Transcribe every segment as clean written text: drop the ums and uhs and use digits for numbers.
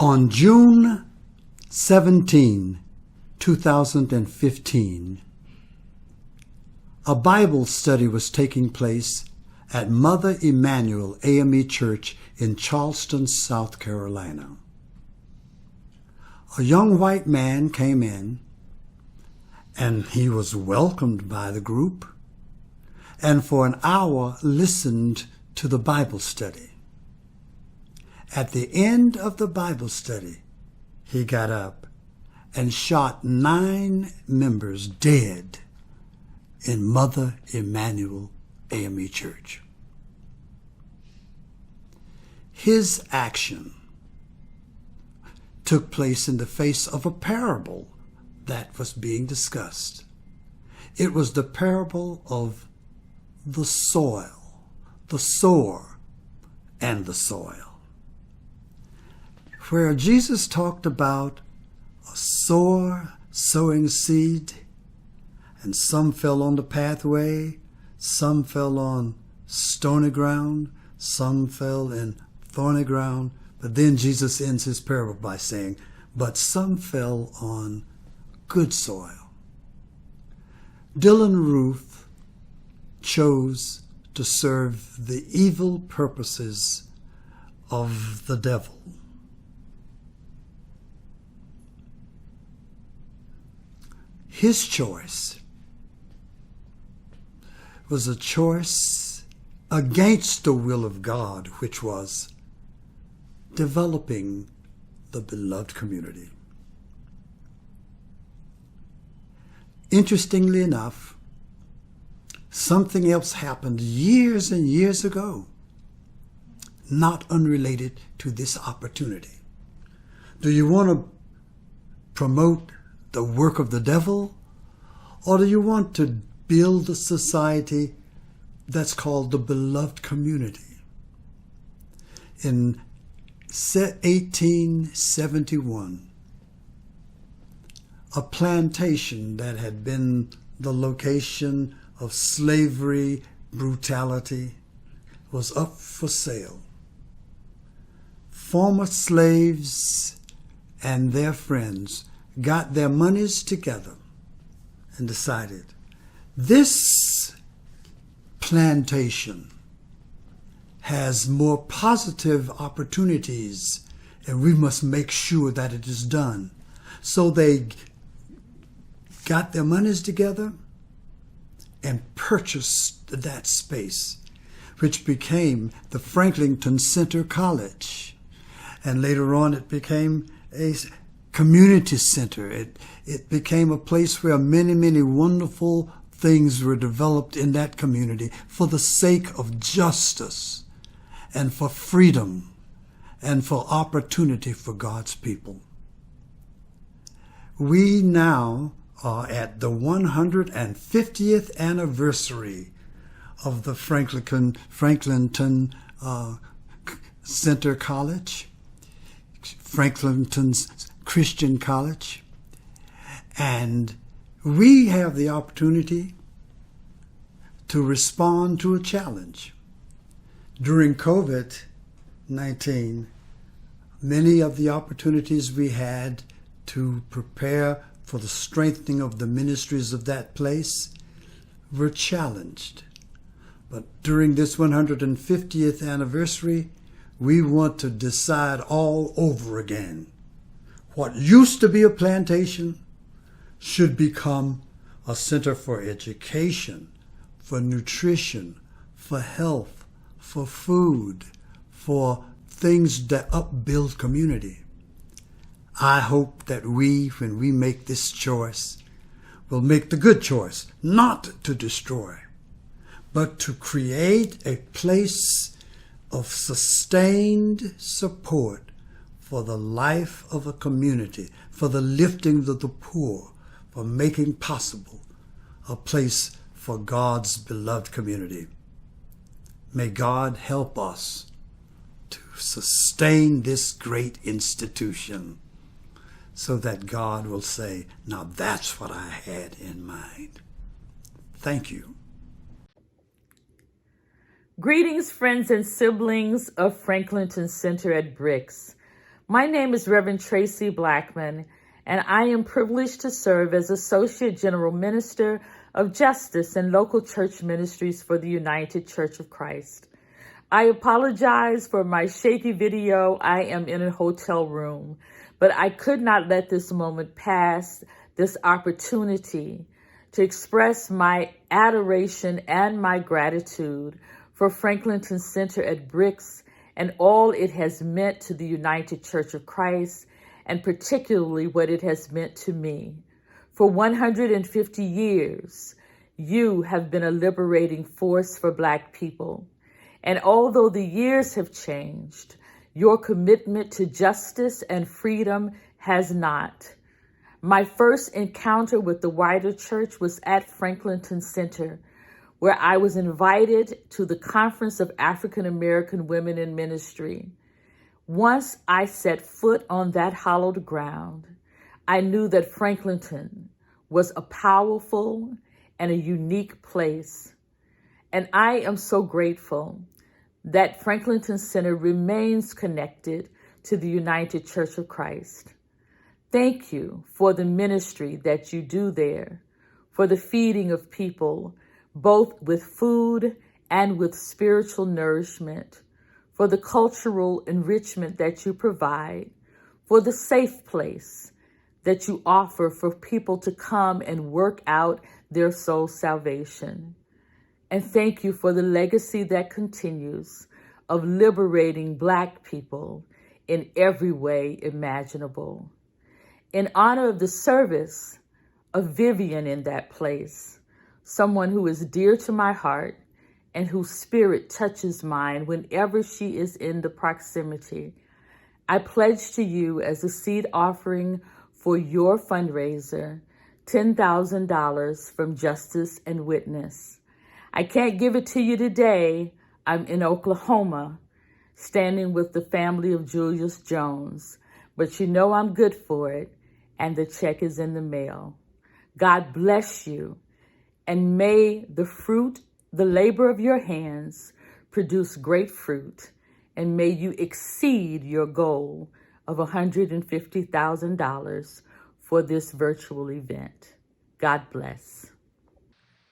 On June 17, 2015, a Bible study was taking place at Mother Emanuel AME Church in Charleston, South Carolina. A young white man came in, and he was welcomed by the group, and for an hour listened to the Bible study. At the end of the Bible study, he got up and shot 9 members dead in Mother Emanuel AME Church. His action took place in the face of a parable that was being discussed. It was the parable of the soil, the sower, and the soil, where Jesus talked about a sower sowing seed, and some fell on the pathway, some fell on stony ground, some fell in thorny ground. But then Jesus ends his parable by saying, but some fell on good soil. Dylan Ruth chose to serve the evil purposes of the devil. His choice was a choice against the will of God, which was developing the beloved community. Interestingly enough, something else happened years and years ago, not unrelated to this opportunity. Do you want to promote the work of the devil, or do you want to build a society that's called the beloved community? In 1871, a plantation that had been the location of slavery, brutality, was up for sale. Former slaves and their friends got their monies together and decided, this plantation has more positive opportunities, and we must make sure that it is done. So they got their monies together and purchased that space, which became the Franklinton Center College. And later on it became a community center. It became a place where many, many wonderful things were developed in that community for the sake of justice and for freedom and for opportunity for God's people. We now are at the 150th anniversary of the Franklinton Center College, Franklinton's Christian College, and we have the opportunity to respond to a challenge. During COVID-19, many of the opportunities we had to prepare for the strengthening of the ministries of that place were challenged. But during this 150th anniversary, we want to decide all over again. What used to be a plantation should become a center for education, for nutrition, for health, for food, for things that upbuild community. I hope that we, when we make this choice, will make the good choice, not to destroy, but to create a place of sustained support for the life of a community, for the lifting of the poor, for making possible a place for God's beloved community. May God help us to sustain this great institution so that God will say, now that's what I had in mind. Thank you. Greetings, friends and siblings of Franklinton Center at Bricks. My name is Reverend Tracy Blackman, and I am privileged to serve as Associate General Minister of Justice and Local Church Ministries for the United Church of Christ. I apologize for my shaky video. I am in a hotel room, but I could not let this moment pass, this opportunity to express my adoration and my gratitude for Franklinton Center at BRICS and all it has meant to the United Church of Christ, and particularly what it has meant to me. For 150 years, you have been a liberating force for Black people. And although the years have changed, your commitment to justice and freedom has not. My first encounter with the wider church was at Franklinton Center, where I was invited to the Conference of African American Women in Ministry. Once I set foot on that hallowed ground, I knew that Franklinton was a powerful and a unique place. And I am so grateful that Franklinton Center remains connected to the United Church of Christ. Thank you for the ministry that you do there, for the feeding of people, both with food and with spiritual nourishment, for the cultural enrichment that you provide, for the safe place that you offer for people to come and work out their soul salvation. And thank you for the legacy that continues of liberating Black people in every way imaginable. In honor of the service of Vivian in that place, someone who is dear to my heart and whose spirit touches mine whenever she is in the proximity, I pledge to you as a seed offering for your fundraiser, $10,000 from Justice and Witness. I can't give it to you today. I'm in Oklahoma, standing with the family of Julius Jones, but you know I'm good for it, and the check is in the mail. God bless you. And may the labor of your hands produce great fruit, and may you exceed your goal of $150,000 for this virtual event. God bless.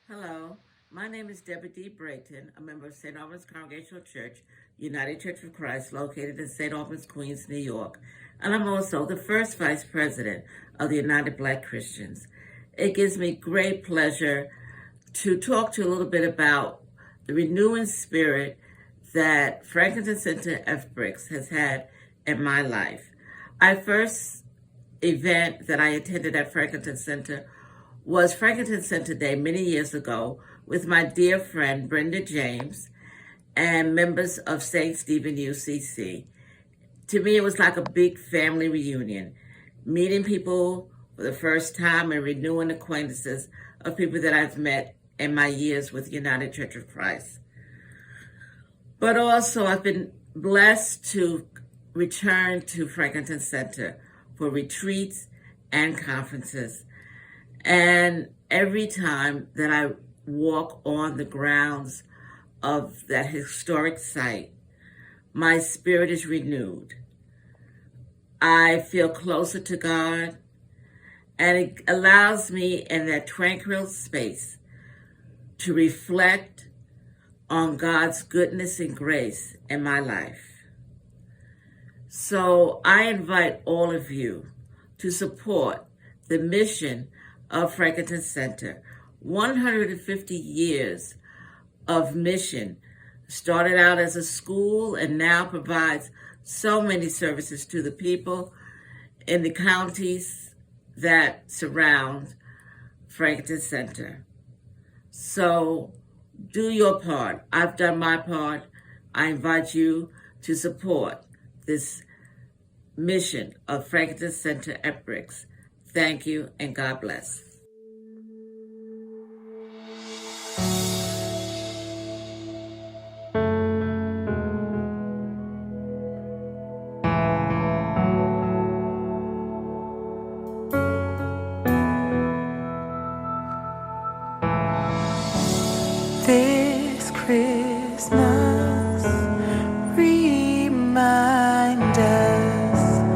Hello, my name is Deborah D. Brayton, a member of St. Albans Congregational Church, United Church of Christ, located in St. Albans, Queens, New York, and I'm also the first Vice President of the United Black Christians. It gives me great pleasure to talk to you a little bit about the renewing spirit that Franklinton Center at BRICS has had in my life. Our first event that I attended at Franklinton Center was Franklinton Center Day many years ago with my dear friend Brenda James and members of St. Stephen UCC. To me, it was like a big family reunion, meeting people for the first time and renewing acquaintances of people that I've met in my years with United Church of Christ. But also, I've been blessed to return to Franklinton Center for retreats and conferences. And every time that I walk on the grounds of that historic site, my spirit is renewed. I feel closer to God, and it allows me in that tranquil space to reflect on God's goodness and grace in my life. So I invite all of you to support the mission of Franklinton Center. 150 years of mission, started out as a school and now provides so many services to the people in the counties that surround Franklinton Center. So do your part. I've done my part. I invite you to support this mission of Franklinton Center at BRICS. Thank you, and God bless. This Christmas, remind us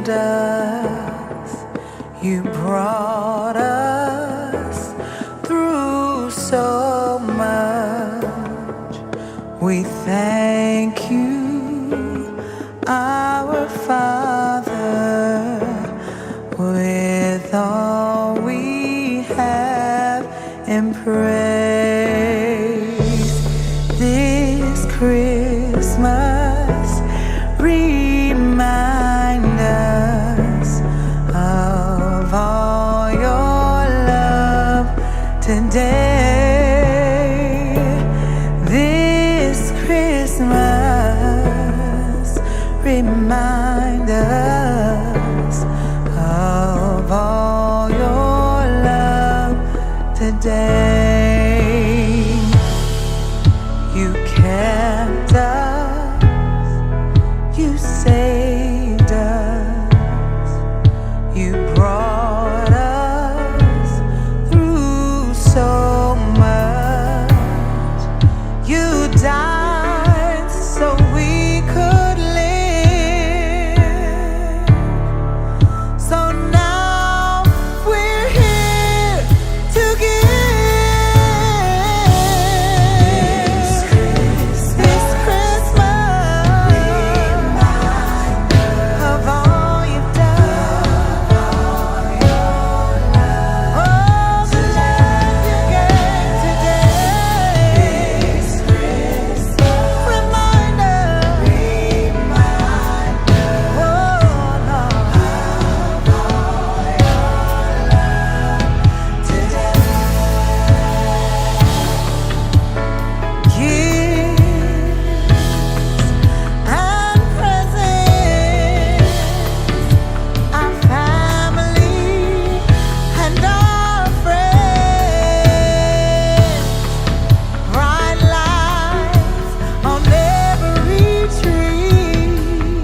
healed us. You brought us through so much. We thank you, our Father, with all we have in praise. This Christmas, remind us of all your love today. This Christmas, remind us of all your love today. You kept us, you saved us, you brought us through so much. You died so we could live. So now we're here to give. This Christmas, of all you've done. Oh, the love you gave today. Remind us. Oh, Lord. Gifts and presents, our family and our friends, bright lights on every tree.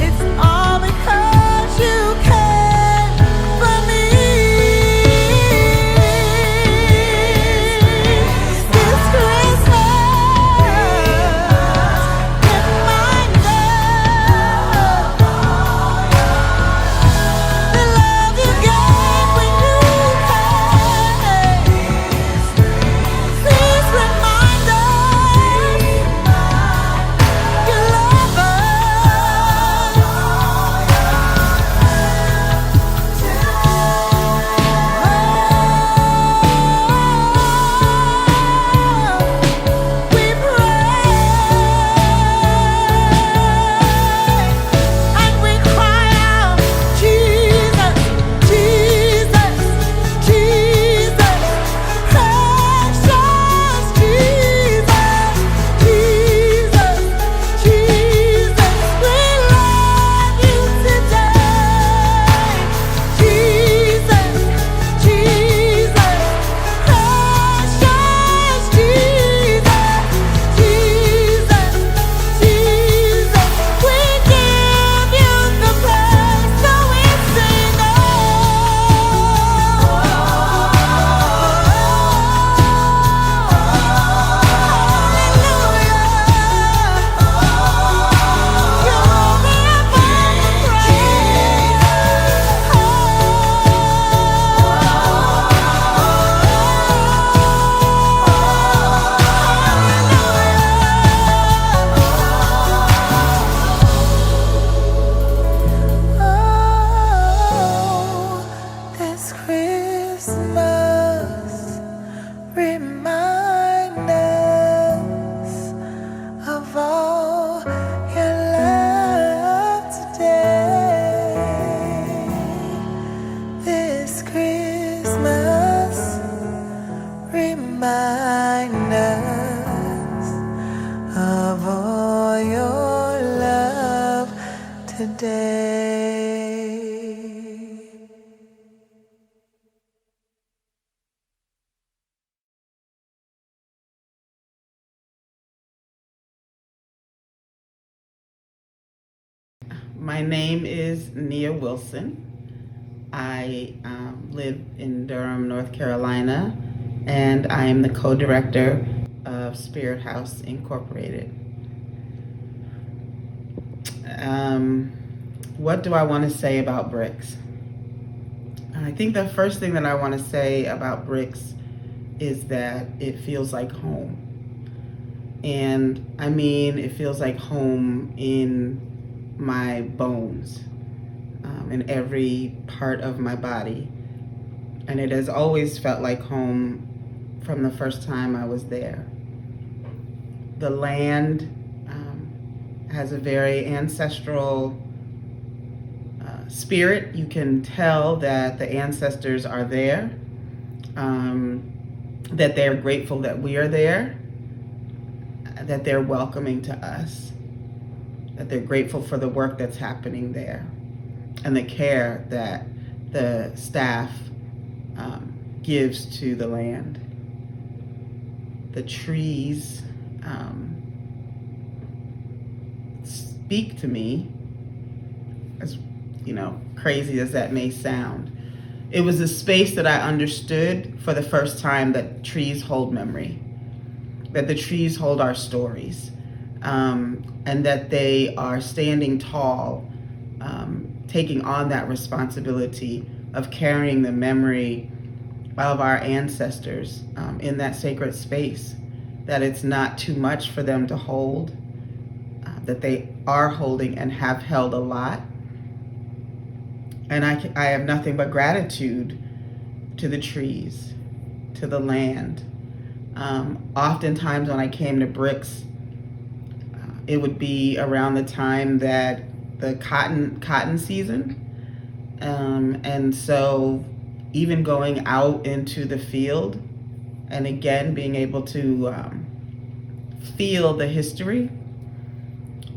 It's all because you care for me. This Christmas, remind us the love you gave when you came. Please remind us you love us. We pray and we cry out, Jesus, Jesus, Jesus, precious Jesus, Jesus, Jesus, we love you today. Jesus, Jesus, precious Jesus, Jesus, Jesus, we give you the praise, so we sing, this Christmas, remind us of all your love today. This Christmas, remind us of all your love today. My name is Nia Wilson. I live in Durham, North Carolina, and I am the co-director of Spirit House Incorporated. What do I want to say about bricks? I think the first thing that I want to say about bricks is that it feels like home. And I mean, it feels like home in my bones, in every part of my body. And it has always felt like home from the first time I was there. The land has a very ancestral spirit. You can tell that the ancestors are there, that they're grateful that we are there, that they're welcoming to us, that they're grateful for the work that's happening there, and the care that the staff gives to the land. The trees speak to me, as crazy as that may sound. It was a space that I understood for the first time that trees hold memory, that the trees hold our stories, and that they are standing tall, taking on that responsibility of carrying the memory of our ancestors in that sacred space, that it's not too much for them to hold, that they are holding and have held a lot. And I have nothing but gratitude to the trees, to the land. Oftentimes when I came to Bricks, it would be around the time that the cotton season. And so even going out into the field and again being able to feel the history,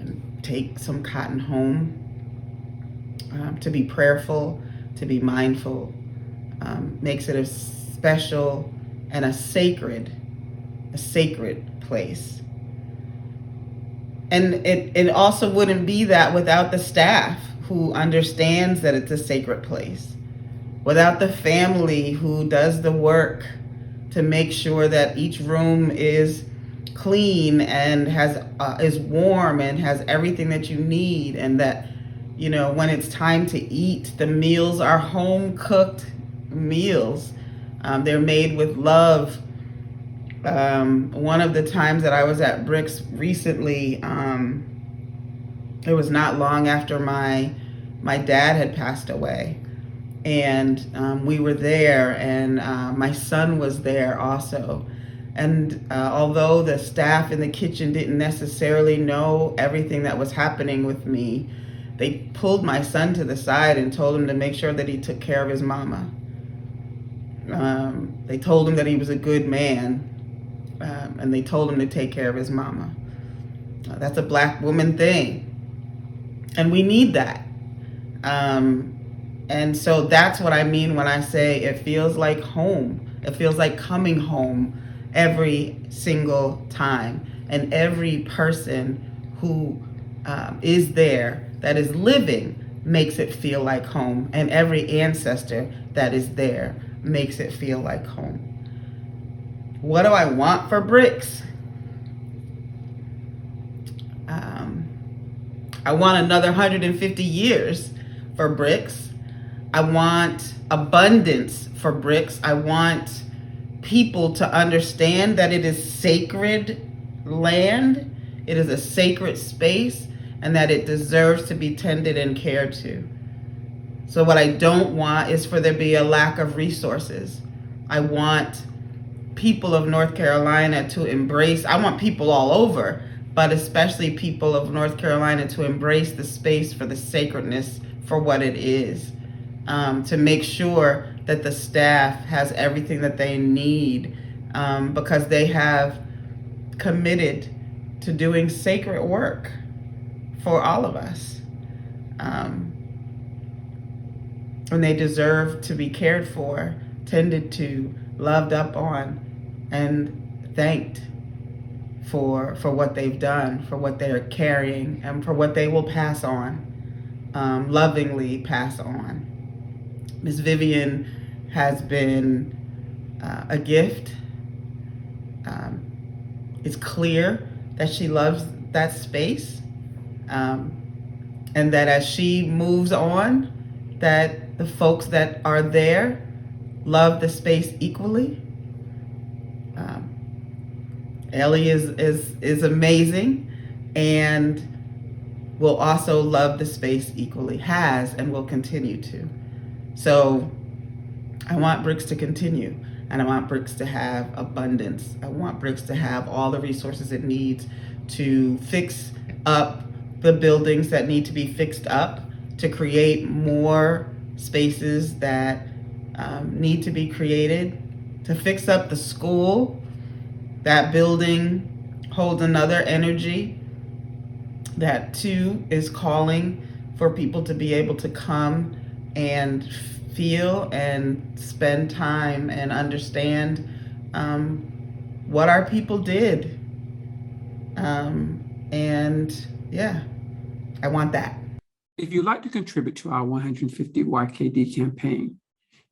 and take some cotton home, to be prayerful, to be mindful, makes it a special and a sacred place. And it also wouldn't be that without the staff who understands that it's a sacred place, without the family who does the work to make sure that each room is clean and is warm and has everything that you need, and that when it's time to eat, the meals are home cooked meals. They're made with love. One of the times that I was at Bricks recently, it was not long after my dad had passed away, and we were there, and my son was there also. And although the staff in the kitchen didn't necessarily know everything that was happening with me, they pulled my son to the side and told him to make sure that he took care of his mama. They told him that he was a good man, and they told him to take care of his mama. That's a Black woman thing, and we need that. And so that's what I mean when I say it feels like home. It feels like coming home every single time, and every person who is there that is living makes it feel like home, and every ancestor that is there makes it feel like home. What do I want for Bricks? I want another 150 years for Bricks. I want abundance for Bricks. I want people to understand that it is sacred land, it is a sacred space, and that it deserves to be tended and cared to. So what I don't want is for there to be a lack of resources. I want people of North Carolina to embrace, I want people all over, but especially people of North Carolina to embrace the space for the sacredness for what it is, to make sure that the staff has everything that they need, because they have committed to doing sacred work for all of us. And they deserve to be cared for, tended to, loved up on, and thanked for what they've done, for what they're carrying, and for what they will pass on, lovingly pass on. Ms. Vivian has been a gift. It's clear that she loves that space. and that as she moves on, that the folks that are there love the space equally. Ellie is amazing and will also love the space equally, has and will continue to. So I want Bricks to continue, and I want Bricks to have abundance. I want Bricks to have all the resources it needs to fix up the buildings that need to be fixed up, to create more spaces that need to be created, to fix up the school. That building holds another energy that too is calling for people to be able to come and feel and spend time and understand what our people did. And yeah, I want that. If you'd like to contribute to our 150 YKD campaign,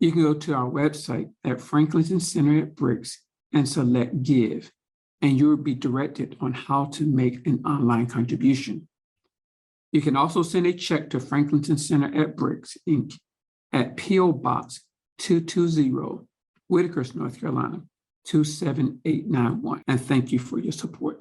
you can go to our website at Franklinton Center at Bricks and select Give, and you will be directed on how to make an online contribution. You can also send a check to Franklinton Center at Bricks, Inc. at P.O. Box 220, Whitakers, North Carolina, 27891. And thank you for your support.